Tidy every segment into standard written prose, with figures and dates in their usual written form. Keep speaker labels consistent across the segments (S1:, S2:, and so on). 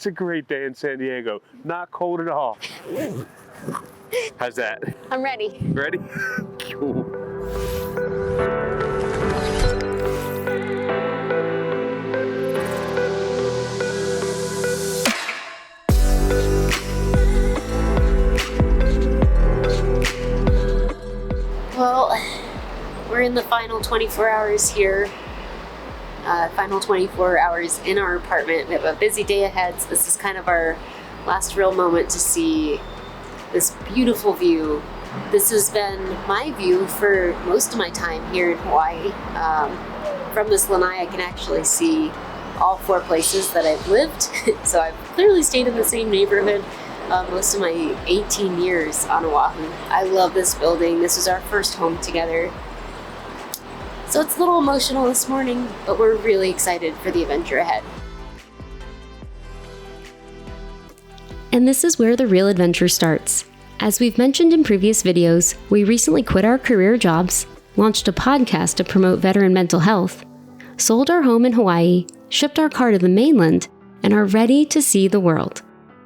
S1: It's a great day in San Diego. Not cold at all. How's that?
S2: I'm ready.
S1: Ready? Cool.
S2: Well, we're in the final 24 hours here. Final 24 hours in our apartment. We have a busy day ahead, so this is kind of our last real moment to see this beautiful view. This has been my view for most of my time here in Hawaii. From this lanai, I can actually see all 4 places that I've lived. So I've clearly stayed in the same neighborhood most of my 18 years on Oahu. I love this building. This was our first home together. So it's a little emotional this morning, but we're really excited for the adventure ahead.
S3: And this is where the real adventure starts. As we've mentioned in previous videos, we recently quit our career jobs, launched a podcast to promote veteran mental health, sold our home in Hawaii, shipped our car to the mainland, and are ready to see the world.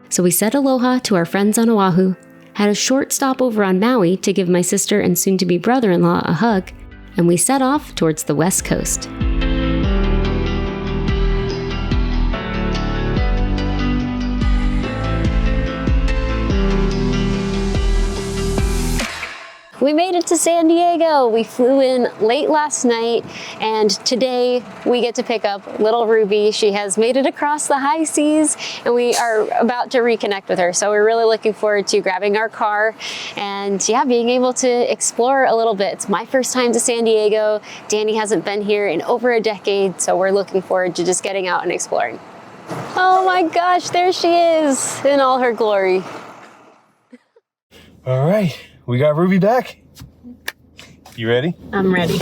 S3: So we said aloha to our friends on Oahu, had a short stopover on Maui to give my sister and soon-to-be brother-in-law a hug, and we set off towards the West Coast.
S2: We made it to San Diego. We flew in late last night, and today we get to pick up little Ruby. She has made it across the high seas, and we are about to reconnect with her. So we're really looking forward to grabbing our car and being able to explore a little bit. It's my first time to San Diego. Danny hasn't been here in over a decade, so we're looking forward to just getting out and exploring. Oh my gosh, there she is in all her glory.
S1: All right, we got Ruby back. You ready?
S2: I'm ready.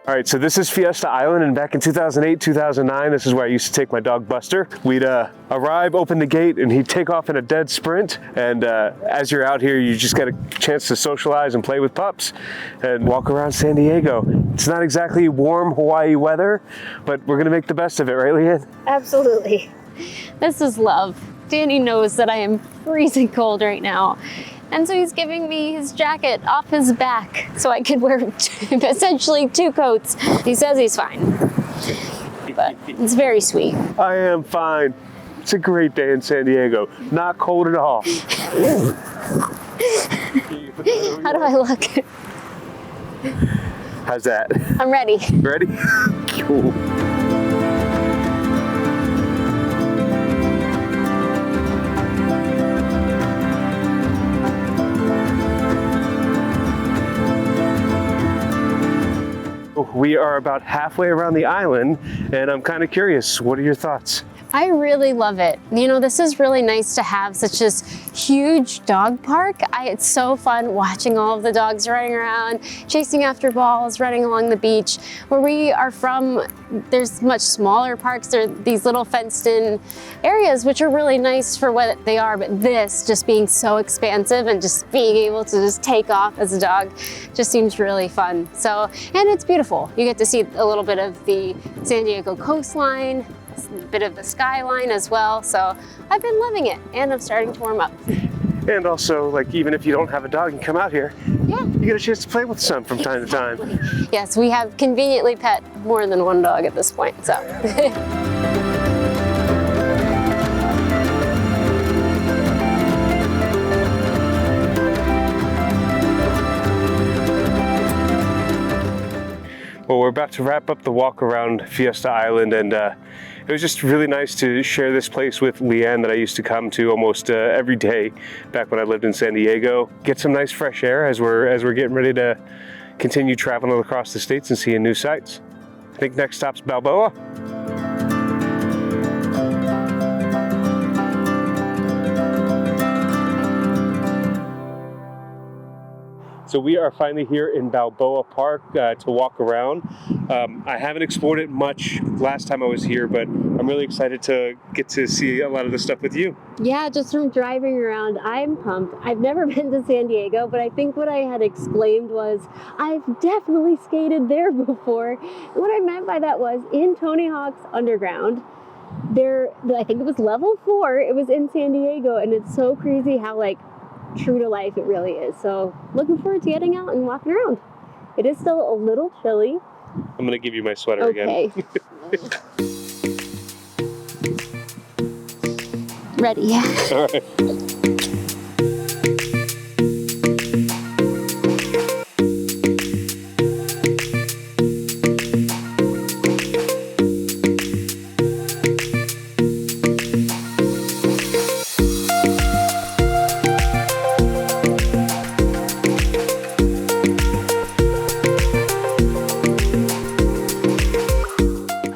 S1: All right, so this is Fiesta Island, and back in 2008, 2009, this is where I used to take my dog Buster. We'd arrive, open the gate, and he'd take off in a dead sprint. And as you're out here, you just get a chance to socialize and play with pups and walk around San Diego. It's not exactly warm Hawaii weather, but we're gonna make the best of it, right, Leanne?
S2: Absolutely. This is love. Danny knows that I am freezing cold right now. And so he's giving me his jacket off his back so I could wear essentially 2 coats. He says he's fine, but it's very sweet.
S1: I am fine. It's a great day in San Diego. Not cold at all.
S2: How do I look?
S1: How's that?
S2: I'm ready.
S1: Ready? Cool. We are about halfway around the island, and I'm kind of curious, what are your thoughts?
S2: I really love it. You know, this is really nice to have such a huge dog park. It's so fun watching all of the dogs running around, chasing after balls, running along the beach. Where we are from, there's much smaller parks. There are these little fenced-in areas, which are really nice for what they are, but this just being so expansive and just being able to just take off as a dog just seems really fun. So, and it's beautiful. You get to see a little bit of the San Diego coastline, a bit of the skyline as well. So I've been loving it, and I'm starting to warm up.
S1: And also, like, even if you don't have a dog and come out here,
S2: yeah,
S1: you get a chance to play with some from time to time.
S2: Yes, we have conveniently pet more than 1 dog at this point, so.
S1: Well, we're about to wrap up the walk around Fiesta Island, and it was just really nice to share this place with Leanne that I used to come to almost every day back when I lived in San Diego. Get some nice fresh air as we're getting ready to continue traveling across the states and seeing new sights. I think next stop's Balboa. So we are finally here in Balboa Park to walk around. I haven't explored it much last time I was here, but I'm really excited to get to see a lot of the stuff with you.
S3: Yeah, just from driving around, I'm pumped. I've never been to San Diego, but I think what I had exclaimed was, I've definitely skated there before. And what I meant by that was, in Tony Hawk's Underground, I think it was level 4, it was in San Diego, and it's so crazy how like true to life it really is. So looking forward to getting out and walking around. It is still a little chilly.
S1: I'm gonna give you my sweater again.
S3: Ready.
S1: All right.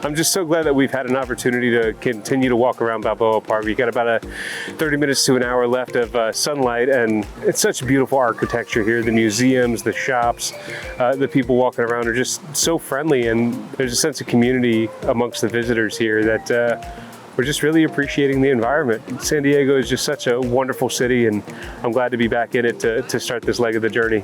S1: I'm just so glad that we've had an opportunity to continue to walk around Balboa Park. We got about 30 minutes to an hour left of sunlight, and it's such beautiful architecture here. The museums, the shops, the people walking around are just so friendly, and there's a sense of community amongst the visitors here that we're just really appreciating the environment. San Diego is just such a wonderful city, and I'm glad to be back in it to start this leg of the journey.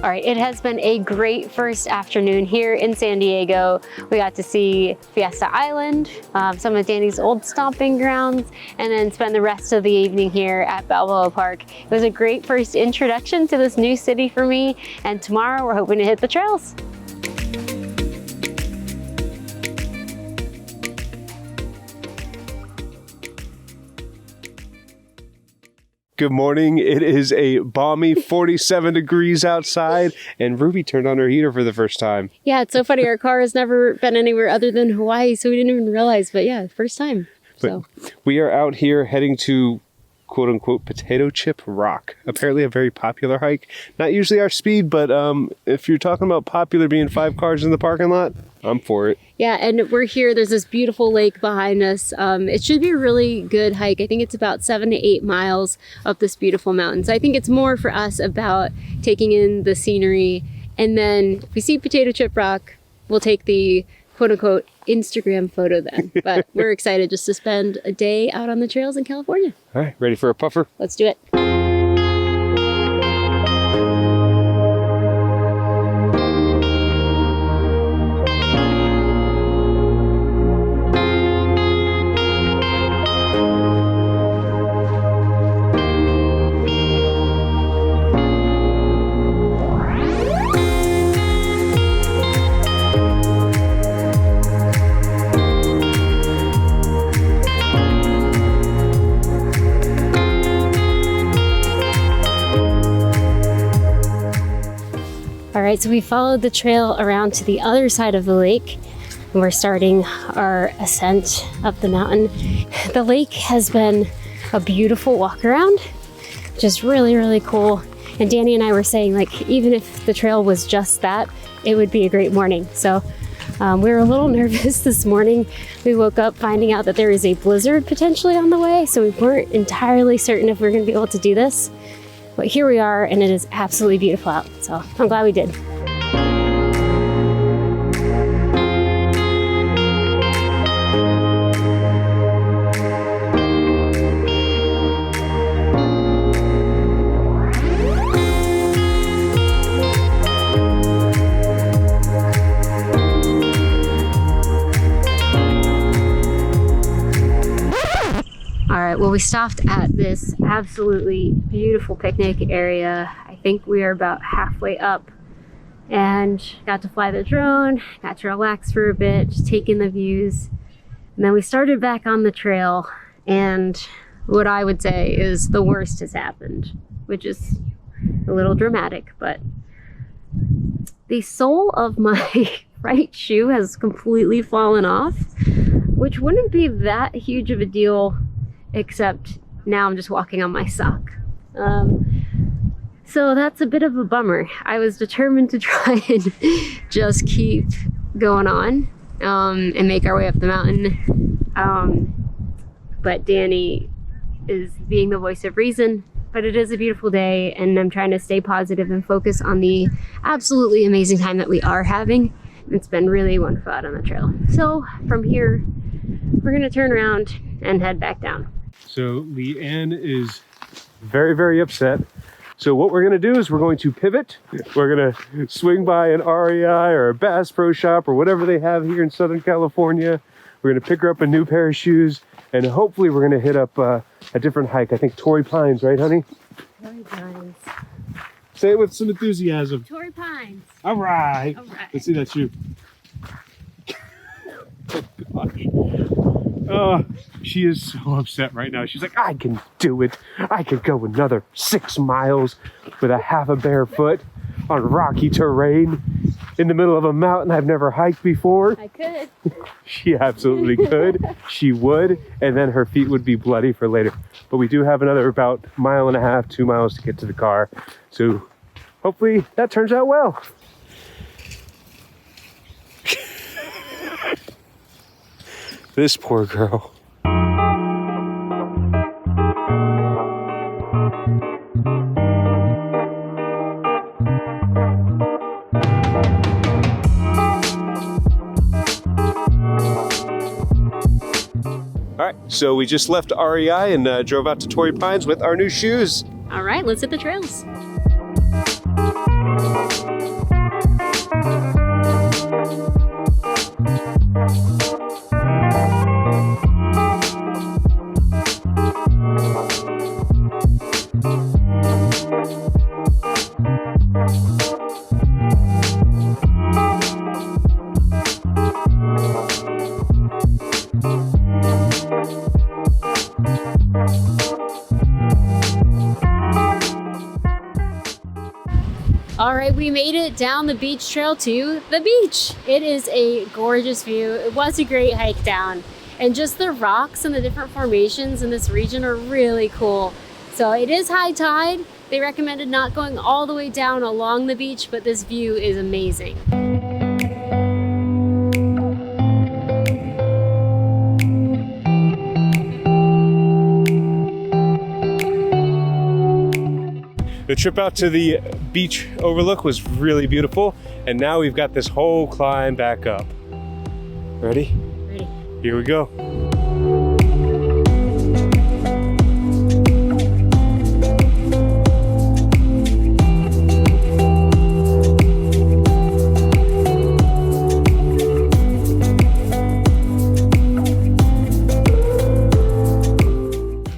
S3: All right, it has been a great first afternoon here in San Diego. We got to see Fiesta Island, some of Danny's old stomping grounds, and then spend the rest of the evening here at Balboa Park. It was a great first introduction to this new city for me, and tomorrow we're hoping to hit the trails.
S1: Good morning. It is a balmy 47 degrees outside, and Ruby turned on her heater for the first time.
S3: Yeah, it's so funny. Our car has never been anywhere other than Hawaii, so we didn't even realize. But yeah, first time. So
S1: we are out here heading to quote unquote Potato Chip Rock. Apparently a very popular hike. Not usually our speed, but if you're talking about popular being 5 cars in the parking lot, I'm for it.
S3: yeah, and we're here. There's this beautiful lake behind us. It should be a really good hike. I think it's about 7 to 8 miles up this beautiful mountain. So I think it's more for us about taking in the scenery. And then if we see Potato Chip Rock, we'll take the quote unquote Instagram photo then. But we're excited just to spend a day out on the trails in California.
S1: All right, ready for a puffer?
S3: Let's do it. All right, so we followed the trail around to the other side of the lake, and we're starting our ascent up the mountain. The lake has been a beautiful walk around, just really, really cool. And Danny and I were saying, like, even if the trail was just that, it would be a great morning. So we were a little nervous this morning. We woke up finding out that there is a blizzard potentially on the way, so we weren't entirely certain if we were going to be able to do this. But here we are, and it is absolutely beautiful out, so I'm glad we did. Well, we stopped at this absolutely beautiful picnic area. I think we are about halfway up and got to fly the drone, got to relax for a bit, just take in the views. And then we started back on the trail, and what I would say is the worst has happened, which is a little dramatic, but the sole of my right shoe has completely fallen off, which wouldn't be that huge of a deal, except now I'm just walking on my sock. So that's a bit of a bummer. I was determined to try and just keep going on and make our way up the mountain. But Danny is being the voice of reason. But it is a beautiful day, and I'm trying to stay positive and focus on the absolutely amazing time that we are having. It's been really wonderful out on the trail. So from here, we're gonna turn around and head back down.
S1: So Leanne is very, very upset. So what we're gonna do is we're going to pivot. We're gonna swing by an REI or a Bass Pro Shop or whatever they have here in Southern California. We're gonna pick her up a new pair of shoes, and hopefully we're gonna hit up a different hike. I think Torrey Pines, right, honey?
S3: Torrey Pines.
S1: Say it with some enthusiasm.
S3: Torrey Pines.
S1: All right.
S3: All right.
S1: Let's see that shoe. Oh, gosh. Oh, she is so upset right now. She's like, I can do it. I could go another 6 miles with a half a bare foot on rocky terrain in the middle of a mountain I've never hiked before.
S3: I could.
S1: She absolutely could. She would, and then her feet would be bloody for later. But we do have another about 1.5 miles, 2 miles to get to the car. So hopefully that turns out well. This poor girl. All right, so we just left REI and drove out to Torrey Pines with our new shoes.
S3: All right, let's hit the trails. All right, we made it down the beach trail to the beach. It is a gorgeous view. It was a great hike down, and just the rocks and the different formations in this region are really cool. So it is high tide. They recommended not going all the way down along the beach, but this view is amazing.
S1: The trip out to the beach overlook was really beautiful, and now we've got this whole climb back up. Ready?
S3: Ready.
S1: Here we go.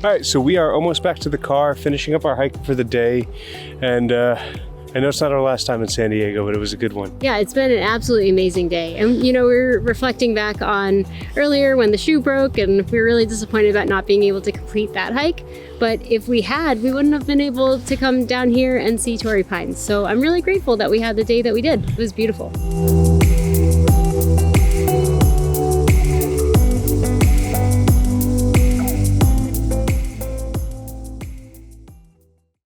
S1: All right, so we are almost back to the car, finishing up our hike for the day. And I know it's not our last time in San Diego, but it was a good one.
S3: Yeah, it's been an absolutely amazing day. And you know, we're reflecting back on earlier when the shoe broke, and we were really disappointed about not being able to complete that hike. But if we had, we wouldn't have been able to come down here and see Torrey Pines. So I'm really grateful that we had the day that we did. It was beautiful.